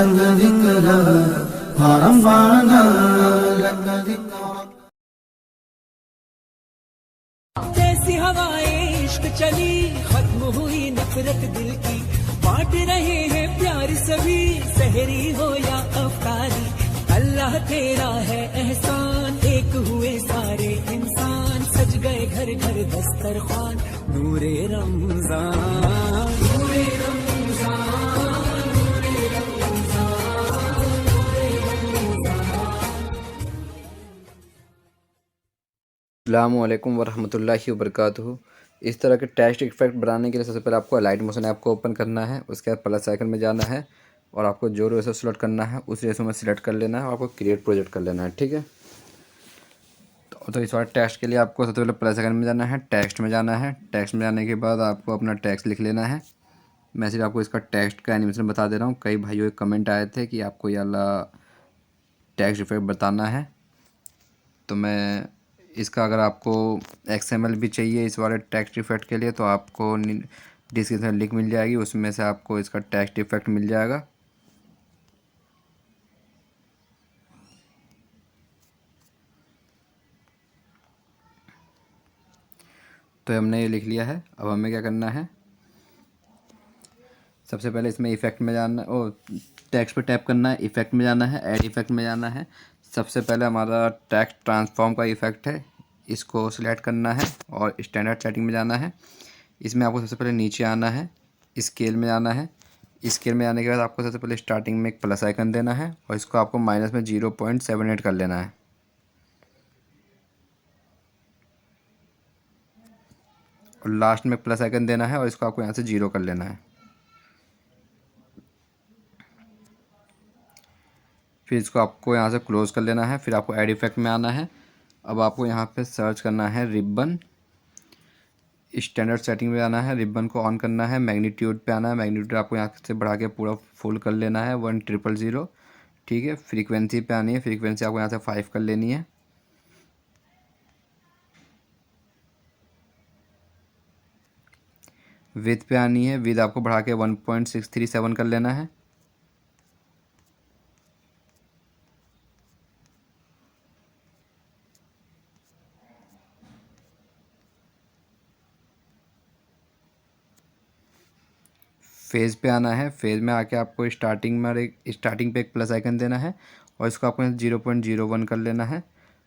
Lung दिकरा हरम वाना lung दिकरा। जैसी हवाएं इश्क चली खत्म हुई नफरत दिल की, बांट रहे हैं प्यार सभी सहरी हो या अफतारी। अल्लाह तेरा है एहसान, एक हुए सारे इंसान, सज गए घर घर दस्तरखान, नूरे रमजान नूरे रमजान नूरे रमजान नूरे रमजान। अस्सलामुअलैकुम वरहमतुल्लाहि वबरकातुहू। इस तरह के टेक्स्ट इफेक्ट बनाने के लिए सबसे पहले आपको लाइट मोशन ऐप को ओपन करना है। उसके बाद प्लस आइकन में जाना है और आपको जो रेशो सिलेक्ट करना है उस रेशो में सिलेक्ट कर लेना है और आपको क्रिएट प्रोजेक्ट कर लेना है। ठीक है, तो इस बार टेक्स्ट के लिए आपको सबसे पहले प्लस आइकन में जाना है, टेक्स्ट में जाना है। टेक्स्ट में जाने के बाद आपको अपना टेक्स्ट लिख लेना है। मैं सिर्फ आपको इसका टेक्स्ट का एनिमेशन बता दे रहा हूँ। कई भाइयों के कमेंट आए थे कि आपको ये वाला टेक्स्ट इफेक्ट बताना है, तो मैं इसका अगर आपको XML भी चाहिए इस वाले टेक्स्ट इफेक्ट के लिए तो आपको डिस्क्रिप्शन में लिंक मिल जाएगी, उसमें से आपको इसका टेक्स्ट इफेक्ट मिल जाएगा। तो हमने ये लिख लिया है। अब हमें क्या करना है, सबसे पहले इसमें इफेक्ट में जाना, ओ टेक्स्ट पे टैप करना है, इफेक्ट में जाना है, ऐड इफेक्ट में जाना है। सबसे पहले हमारा टेक्स्ट ट्रांसफॉर्म का इफेक्ट है, इसको सिलेक्ट करना है और स्टैंडर्ड सेटिंग में जाना है। इसमें आपको सबसे पहले नीचे आना है, स्केल में जाना है। स्केल में आने के बाद आपको सबसे पहले स्टार्टिंग में एक प्लस आइकन देना है और इसको आपको माइनस में 0.78 कर लेना है। और लास्ट में प्लस आइकन देना है और इसको आपको यहाँ से 0 कर लेना है। फिर इसको आपको यहाँ से क्लोज़ कर लेना है। फिर आपको ऐड इफेक्ट में आना है। अब आपको यहाँ पे सर्च करना है रिबन, स्टैंडर्ड सेटिंग में आना है, रिबन को ऑन करना है, मैग्नीट्यूड पे आना है। मैग्नीट्यूड आपको यहाँ से बढ़ा के पूरा फुल कर लेना है 1000। ठीक है, फ्रीक्वेंसी पे आनी है, फ्रीक्वेंसी आपको यहाँ से 5 कर लेनी है। विथ पे आनी है, विथ आपको बढ़ा के 1.637 कर लेना है। फेज़ पे आना है, फेज़ में आके आपको स्टार्टिंग पे एक प्लस आइकन देना है और इसको आपको 0.01 कर लेना है।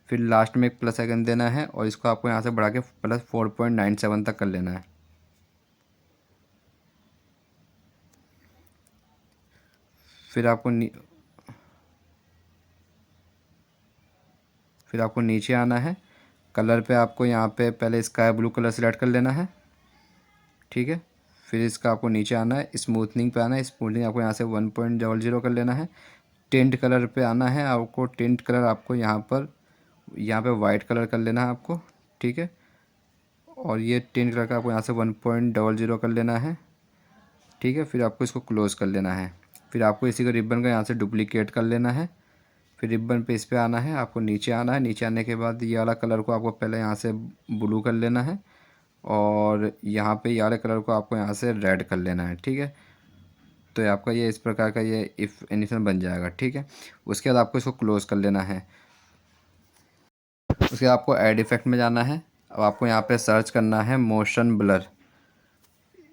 फिर लास्ट में एक प्लस आइकन देना है और इसको आपको यहाँ से बढ़ा के प्लस 4.97 तक कर लेना है। फिर आपको नीचे आना है, कलर पे आपको यहाँ पे पहले स्काई ब्लू कलर सेलेक्ट कर लेना है। ठीक है, फिर इसका आपको नीचे आना है, स्मूथनिंग पे आना है, स्मूथनिंग आपको यहाँ से 1.00 कर लेना है। टेंट कलर पे आना है, आपको टेंट कलर आपको यहाँ पे वाइट कलर कर लेना है आपको। ठीक है, और ये टेंट कलर का आपको यहाँ से 1.00 कर लेना है। ठीक है, फिर आपको इसको क्लोज़ कर लेना है। फिर आपको इसी को रिबन का यहाँ से डुप्लीकेट कर लेना है। फिर रिबन पे इस पे आना है, आपको नीचे आना है। नीचे आने के बाद ये वाला कलर को आपको पहले यहाँ से ब्लू कर लेना है और यहाँ पे ये वाले कलर को आपको यहाँ से रेड कर लेना है। ठीक है, तो ये आपका ये इस प्रकार का ये इफ एनिमेशन बन जाएगा। ठीक है, उसके बाद आपको इसको क्लोज़ कर लेना है। उसके बाद आपको ऐड इफेक्ट में जाना है। अब आपको यहाँ पे सर्च करना है मोशन ब्लर,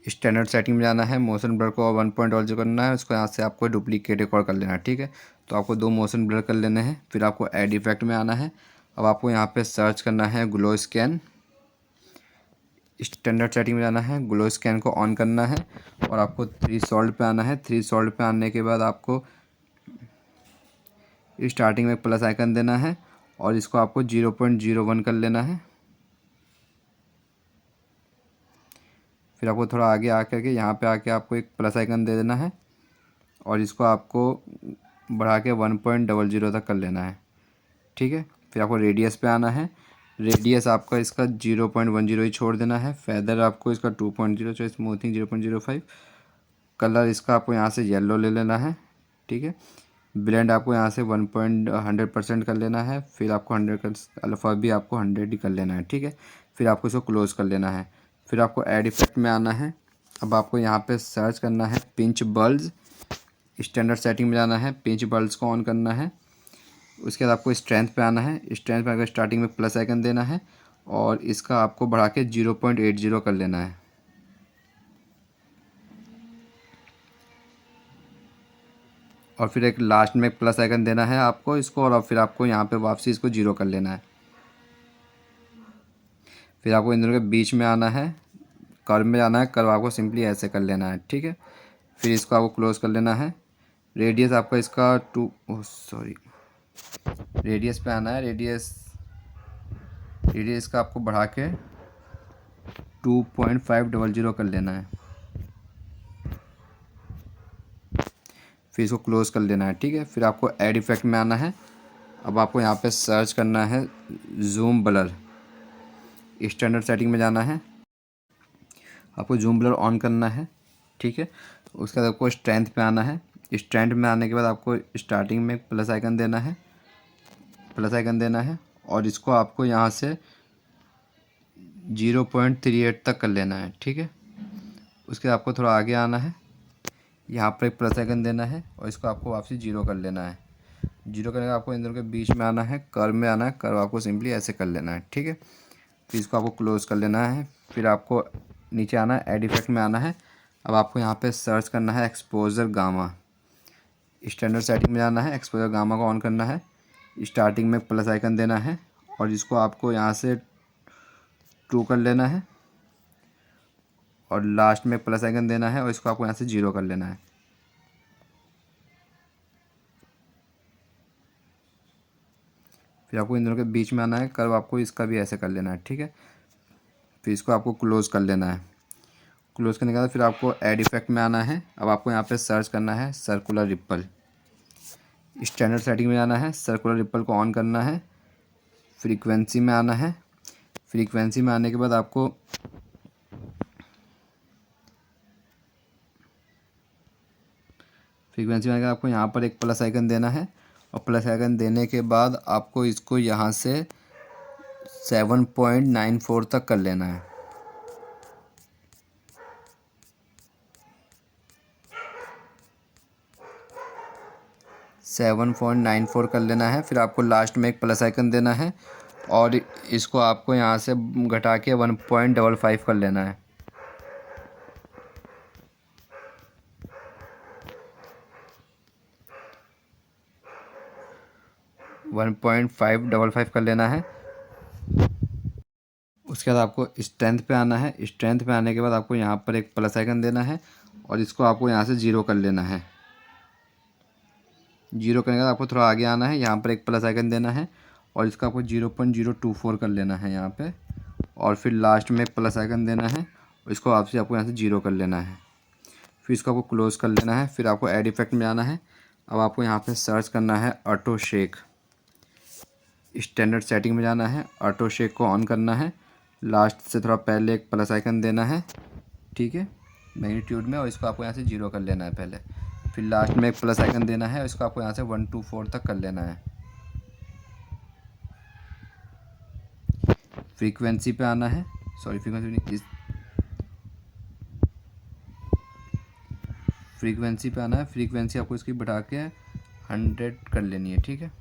स्टैंडर्ड सेटिंग में जाना है, मोशन ब्लर को 1.0 करना है, उसको यहाँ से आपको डुप्लीकेट एक और कर लेना है। ठीक है, तो आपको 2 मोशन ब्लर कर लेने हैं। फिर आपको ऐड इफेक्ट में आना है। अब आपको यहाँ पे सर्च करना है ग्लो स्कैन, स्टैंडर्ड सेटिंग में जाना है, ग्लो स्कैन को ऑन करना है और आपको 3 सॉल्ट पे आना है। 3 सॉल्ट पे आने के बाद आपको स्टार्टिंग में प्लस आइकन देना है और इसको आपको 0.01 कर लेना है। फिर आपको थोड़ा आगे आकर के यहाँ पे आके आपको एक प्लस आइकन दे देना है और इसको आपको बढ़ा के 1.00 तक कर लेना है। ठीक है, फिर आपको रेडियस पे आना है। रेडियस आपका इसका 0.10 ही छोड़ देना है। फेदर आपको इसका 2.0, स्मूथिंग 0.05, कलर इसका आपको यहाँ से येलो ले लेना है। ठीक है, ब्लेंड आपको यहाँ से 100% कर लेना है। फिर आपको 100 का अल्फ़ा भी आपको 100 ही कर लेना है। ठीक है, फिर आपको इसको क्लोज़ कर लेना है। फिर आपको ऐड इफेक्ट में आना है। अब आपको यहाँ पे सर्च करना है पिंच बल्ज, स्टैंडर्ड सेटिंग में जाना है, पिंच बल्ब्स को ऑन करना है। उसके बाद आपको स्ट्रेंथ पे आना है। स्ट्रेंथ पे आकर स्टार्टिंग में प्लस आइकन देना है और इसका आपको बढ़ा के 0.80 कर लेना है। और फिर एक लास्ट में एक प्लस आइकन देना है आपको इसको, और फिर आपको यहाँ पे वापसी इसको 0 कर लेना है। फिर आपको इन दोनों के बीच में आना है, कर्व में जाना है, कर्व आपको सिंपली ऐसे कर लेना है, ठीक है। फिर इसको आपको क्लोज कर लेना है। रेडियस आपका इसका रेडियस पे आना है। रेडियस का आपको बढ़ा के 2.500 कर लेना है। फिर इसको क्लोज कर लेना है, ठीक है। फिर आपको ऐड इफेक्ट में आना है। अब आपको यहाँ पे सर्च करना है जूम ब्लर। स्टैंडर्ड सेटिंग में जाना है, आपको जूम ब्लर ऑन करना है, ठीक है। उसके बाद आपको स्ट्रेंथ पे आना है। स्ट्रेंथ में आने के बाद आपको स्टार्टिंग में एक प्लस आइकन देना है और इसको आपको यहाँ से 0.38 तक कर लेना है, ठीक है। उसके बाद आपको थोड़ा आगे आना है, यहाँ पर एक प्लस आइकन देना है और इसको आपको वापसी 0 कर लेना है। 0 करने का आपको इन दोनों के बीच में आना है, कर्व में आना है, कर्व आपको सिंपली ऐसे कर लेना है, ठीक है। फिर इसको आपको क्लोज कर लेना है। फिर आपको नीचे आना है, ऐड इफेक्ट में आना है। अब आपको यहाँ पे सर्च करना है एक्सपोजर गामा। स्टैंडर्ड सेटिंग में जाना है, एक्सपोजर गामा को ऑन करना है। स्टार्टिंग में प्लस आइकन देना है और इसको आपको यहाँ से 2 कर लेना है और लास्ट में प्लस आइकन देना है और इसको आपको यहाँ से 0 कर लेना है। फिर आपको इन दोनों के बीच में आना है, कर्व आपको इसका भी ऐसे कर लेना है, ठीक है। फिर इसको आपको क्लोज कर लेना है। क्लोज करने के बाद फिर आपको ऐड इफेक्ट में आना है। अब आपको यहाँ पे सर्च करना है सर्कुलर रिपल। स्टैंडर्ड सेटिंग में जाना है, सर्कुलर रिपल को ऑन करना है। फ्रीक्वेंसी में आना है। फ्रीक्वेंसी में आने के बाद आपको आपको यहाँ पर एक प्लस आइकन देना है और प्लस आइकन देने के बाद आपको इसको यहाँ से 7.94 तक कर लेना है। सेवन पॉइंट 94 कर लेना है। फिर आपको लास्ट में एक प्लस आइकन देना है और इसको आपको यहाँ से घटा के 1.55 कर लेना है। 1.555 कर लेना है। उसके बाद आपको स्ट्रेंथ पे आना है। स्ट्रेंथ पे आने के बाद आपको यहाँ पर एक प्लस आइकन देना है और इसको आपको यहाँ से 0 कर लेना है। 0 करने के बाद आपको थोड़ा आगे आना है, यहाँ पर एक प्लस आइकन देना है और इसका आपको 0.024 कर लेना है यहाँ पे, और फिर लास्ट में एक प्लस आइकन देना है और इसको आपको यहाँ से 0 कर लेना है। फिर इसको आपको क्लोज़ कर लेना है। फिर आपको ऐड इफेक्ट में आना है। अब आपको यहाँ पे सर्च करना है ऑटो शेक। स्टैंडर्ड सेटिंग में जाना है, ऑटो शेक को ऑन करना है। लास्ट से थोड़ा पहले एक प्लस आइकन देना है, ठीक है, मैग्नीट्यूड में, और इसको आपको यहाँ से 0 कर लेना है पहले। फिर लास्ट में एक प्लस आइकन देना है और इसको आपको यहाँ से 124 तक कर लेना है। फ्रीक्वेंसी पे आना है, फ्रीक्वेंसी पे आना है। फ्रीक्वेंसी आपको इसकी बढ़ा के 100 कर लेनी है, ठीक है।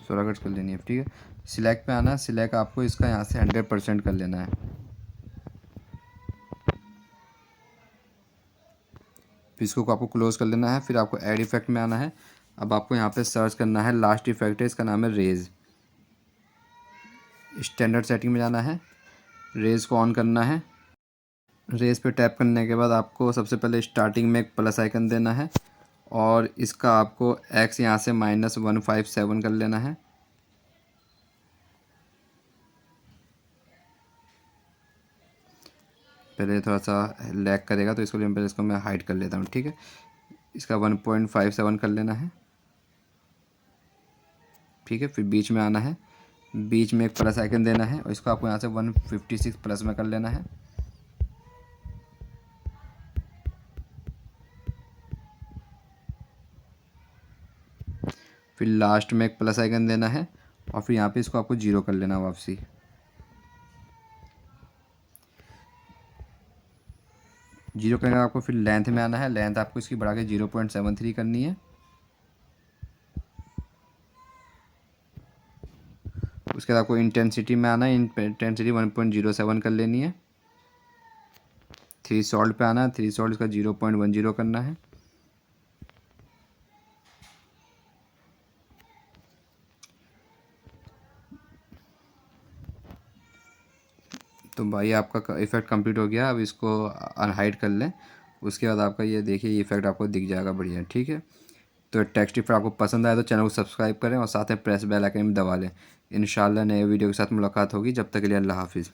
कट कर लेनी है, ठीक है। सिलेक्ट पे आना है। सिलेक्ट आपको इसका यहाँ से 100% कर लेना है। फिर इसको आपको क्लोज कर लेना है। फिर आपको ऐड इफेक्ट में आना है। अब आपको यहाँ पे सर्च करना है, लास्ट इफेक्ट है, इसका नाम है रेज। स्टैंडर्ड सेटिंग में जाना है, रेज को ऑन करना है। रेज पे टैप करने के बाद आपको सबसे पहले स्टार्टिंग में एक प्लस आइकन देना है और इसका आपको एक्स यहाँ से -157 कर लेना है। पहले थोड़ा सा लैग करेगा तो इसको पहले इसको मैं हाइड कर लेता हूँ, ठीक है। इसका 1.57 कर लेना है, ठीक है। फिर बीच में आना है, बीच में एक प्लस आइकन देना है और इसको आपको यहाँ से 156 प्लस में कर लेना है। फिर लास्ट में एक प्लस आइकन देना है और फिर यहाँ पे इसको आपको 0 कर लेना वापसी। जीरो करने के बाद आपको फिर लेंथ में आना है। लेंथ आपको इसकी बढ़ा के 0.73 करनी है। उसके बाद आपको इंटेंसिटी में आना है। इंटेंसिटी 1.07 कर लेनी है। थ्री सॉल्ट पे आना है। थ्री सॉल्ट इसका 0.10 करना है। तो भाई आपका इफ़ेक्ट कंप्लीट हो गया। अब इसको अनहाइड कर लें। उसके बाद आपका ये देखिए ये इफेक्ट आपको दिख जाएगा बढ़िया, ठीक है। तो टेक्स्ट इफेक्ट आपको पसंद आया तो चैनल को सब्सक्राइब करें और साथ में प्रेस बेल आइकन भी दबा लें। इंशाल्लाह नए वीडियो के साथ मुलाकात होगी। जब तक के लिए अल्लाह हाफिज़।